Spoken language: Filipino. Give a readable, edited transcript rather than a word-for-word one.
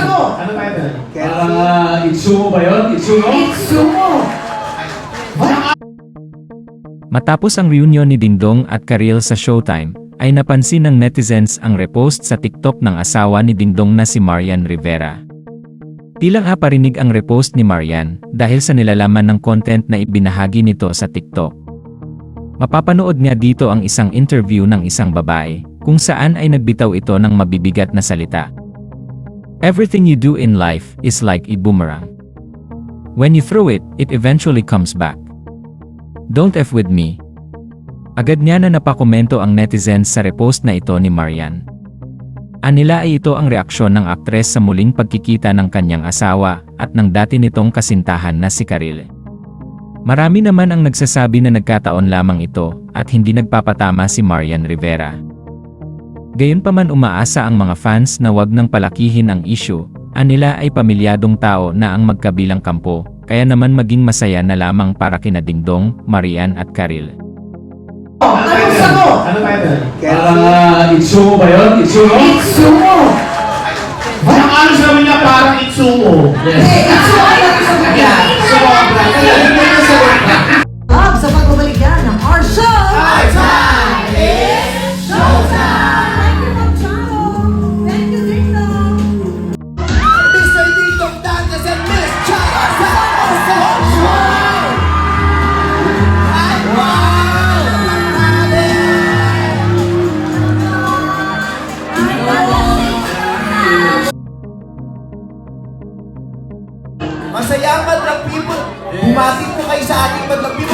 sagot? Ano title? Itsumo ba yun? Itsumo? Itsumo! Matapos ang reunion ni Dingdong at Karil sa Showtime, ay napansin ng netizens ang repost sa TikTok ng asawa ni Dingdong na si Marian Rivera. Tilang parinig ang repost ni Marian dahil sa nilalaman ng content na ibinahagi nito sa TikTok. Mapapanood nga dito ang isang interview ng isang babae, kung saan ay nagbitaw ito ng mabibigat na salita. Everything you do in life is like a boomerang. When you throw it, it eventually comes back. Don't F with me. Agad niya na napakomento ang netizens sa repost na ito ni Marian. Anila ay ito ang reaksyon ng aktres sa muling pagkikita ng kanyang asawa at ng dati nitong kasintahan na si Karil. Marami naman ang nagsasabi na nagkataon lamang ito at hindi nagpapatama si Marian Rivera. Gayunpaman umaasa ang mga fans na wag nang palakihin ang issue, anila ay pamilyadong tao na ang magkabilang kampo, kaya naman maging masaya na lamang para kina Dingdong, Marian at Karil. Anong sagot? Ano title? Itsumo ba yun? Itsumo? Itsumo! Ang alos naman niya parang Itsumo. Itsumo ay nakasagot yan. Up sa pagbabalik yan ng our show! Our time is showtime! Thank you, Ma'am Charo. Thank you, Dingdong. Mr. Dingdong Dantes and Miss Chara Masaya ang Madlang People. Bumati po kayo sa ating Madlang People.